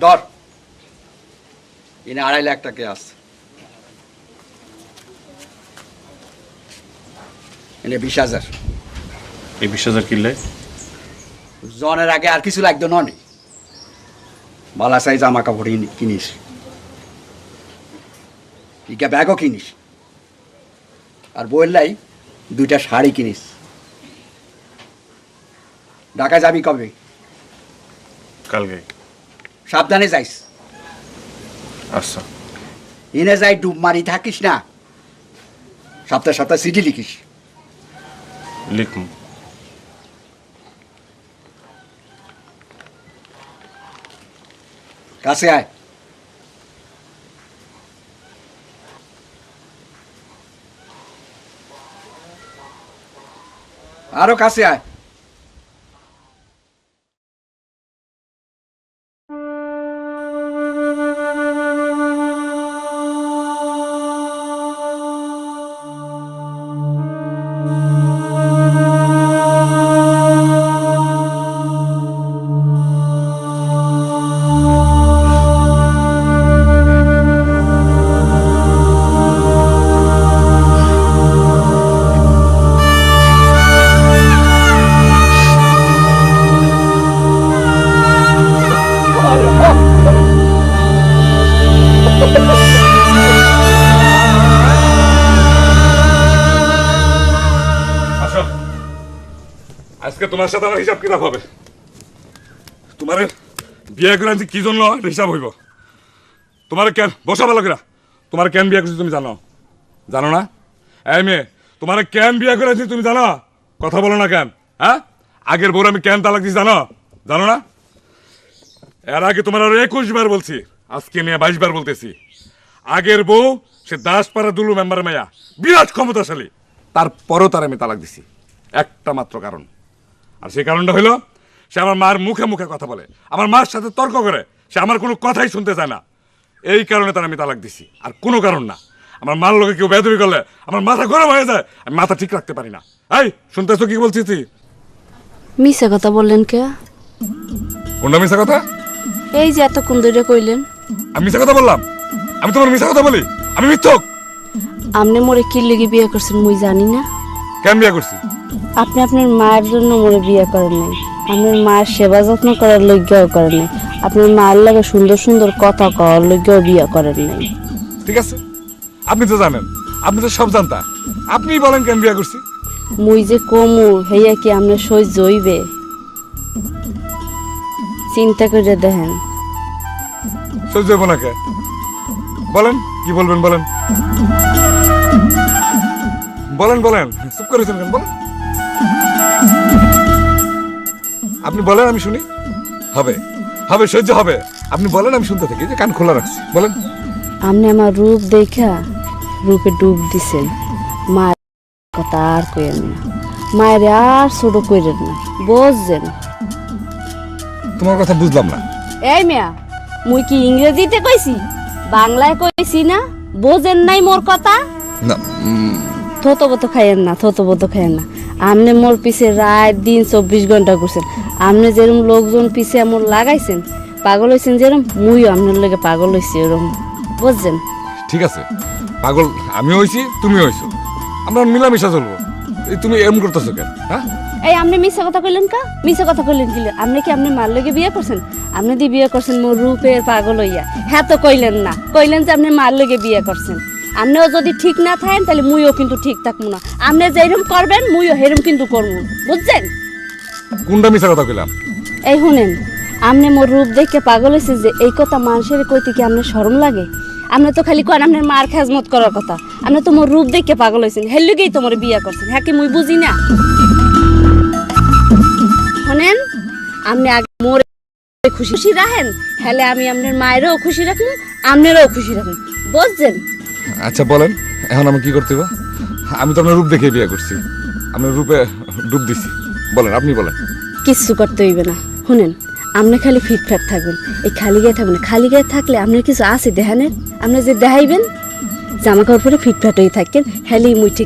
ধর এনে 2.5 লাখ টাকা আছে, এনে 20,000। এই 20,000 কিনলে জনের আগে আর কিছু লাগতো ননি, বালা সাইজ জামা কাপড় কিনিস, ইকা ব্যাগও কিনিস, আর বললাই 2টা শাড়ি কিনিস। ঢাকা যাবি কবে? কালকে। সাবধানে যাইস। আচ্ছা। এনে যাই ডুব মারি থাকিস না, সপ্তাহে সপ্তাহে চিঠি লিখিস। লিখুন। কাছে আয়। আরো কাছে আয়। আজকে তোমার সাথে আমার হিসাব কিতাব হবে। তোমার বিয়ে করে আনছি কি জন্য হিসাব হইব। তোমার কেন বসা ভালো করে, তোমার কেন বিয়ে করছি তুমি জানো? জানো না? এই মেয়ে, তোমার কেন বিয়ে করে আনছি তুমি জানো? কথা বলো না কেন? হ্যাঁ, আগের বউ আমি কেন তালাক দিছি জানো? জানো না? এর আগে তোমার আরো 21 বার বলছি, আজকে নিয়ে 22 বার বলতেছি। আগের বউ সে দাসপাড়া দুলু মেম্বার মেয়া, বিরাট ক্ষমতাশালী, তারপরও তার আমি তালাক দিছি একটা মাত্র কারণ। আর সেই কারণটা হইল সে আমার মার মুখে মুখে কথা বলে, আমার মার সাথে তর্ক করে, সে আমার কোনো কথাই শুনতে চায় না। এই কারণে তার আমি তালাক দিছি, আর কোনো কারণ না। আমার মার লোকে কেউ বেদবি করলে আমার মাথা গরম হয়ে যায়, আমি মাথা ঠিক রাখতে পারি না। এই শুনতেছো কি বলছিস তুই? মিছা কথা বললেন কে? কোনটা মিশা কথা? এই যে এতক্ষণ ধরে কইলেন। আমি মিশা কথা বললাম? আমি তোমার মিশা কথা বলি? আমি মিথ্যক? আপনি মোরে কি লেগে বিয়ে করছেন মুই জানি না। কেন বিয়ে করছি? আপনি আপনার মায়ের জন্য মোরে বিয়ে করেন নাই, আপনার মায়ের সেবা যত্ন করার লজ্ঞাও করেন নাই, আপনার মায়ের লাগে সুন্দর সুন্দর কথা কওয়ার লজ্ঞাও বিয়ে করেন নাই। ঠিক আছে, আপনি তো জানেন, আপনি তো সব জানতা, আপনিই বলেন কেন বিয়ে করছি। মুই যে কমু হেয়া কি আপনার সহ্য হইবে? চিন্তা করে দেখেন। সহ্য হইব না কে? বলেন কি বলবেন, বলেন বলেন বলেন, চুপ করেছেন কেন? বলেন, আপনি বলেন, আমি শুনি। হবে হবে, সহ্য হবে, আপনি বলেন, আমি শুনতে থাকি, যে কান খোলা রাখছি, বলেন। আপনি আমার রূপ দেখা রূপে ডুব দিছেন, মায়ের কথা আর কইেন না, মায়ের আর ছোট কইরেন না, বুঝছেন? তোমার কথা বুঝলাম না। এই মিয়া, মুই কি ইংরেজিতে কইছি বাংলায় কইছি না? বোঝেন নাই মোর কথা? না, থতবত খাইয়েন না, থতবত খাইয়েন না। আপনি মোর পিছে রাত দিন 24 ঘন্টা করছেন। আপনি যেরকম লোকজন পিছে মোর লাগাইছেন, পাগল হয়েছেন যেরকম, মুইও আপনার লগে পাগল হয়েছি ওরকম, বুঝছেন? ঠিক আছে, পাগল আমিও হইছি, তুমিও হইছো, আমরা মিলামিশা চলবো। এই তুমি এমন করতেছো কেন? হ্যাঁ, এই আপনি মিছা কথা কইলেন কা? মিছা কথা কইলেন কি? আপনি কি আপনি মার লগে বিয়ে করছেন? আপনি দি বিয়ে করছেন মোর রূপের পাগল হইয়া? হ্যাঁ তো কইলেন না, কইলেন যে আপনি মার লগে বিয়ে করছেন। আপনিও যদি ঠিক না থাকেন তাহলে মুইও কিন্তু ঠিক থাকবো না। আপনি যেরকম করবেন মুইও হেরম কিন্তু করবো, বুঝছেন? কোনটা মিশা কথা কইলাম? এই শুনেন, আপনি মোর রূপ দেখে পাগল হয়েছে যে, এই কথা মানুষের কইতে কি আপনার শরম লাগে? আপনি তো খালি কন আপনার মার খেজমত করার কথা, আপনি তো মোর রূপ দেখে পাগল হয়েছেন, হের লগেই তো মোর বিয়ে করছেন। হ্যাঁ কি মুই বুঝি না? শুনেন, আপনি আগে মোর খুশি খুশি রাখেন, হলে আমি আপনার মায়েরও খুশি রাখবো, আপনারও খুশি রাখুন, বুঝছেন? আচ্ছা বলেন, এখন আমি কি করতে হবে? আমি তো আপনার রূপ দেখে বিয়ে করছি, আপনার রূপে ডুব দিছি, বলেন, আপনি বলেন। কিচ্ছু করতে হইবে না। শুনেন, আপনি খালি ফিটফাট থাকবেন, এই খালি গায়ে থাকবেন। খালি গায়ে থাকলে আপনার কিছু আছে দেখানের, আপনি যে দেখাইবেন জামা কাপড় পরে ফিটফাট হয়ে থাকেন, হেলেই মুই ঠিক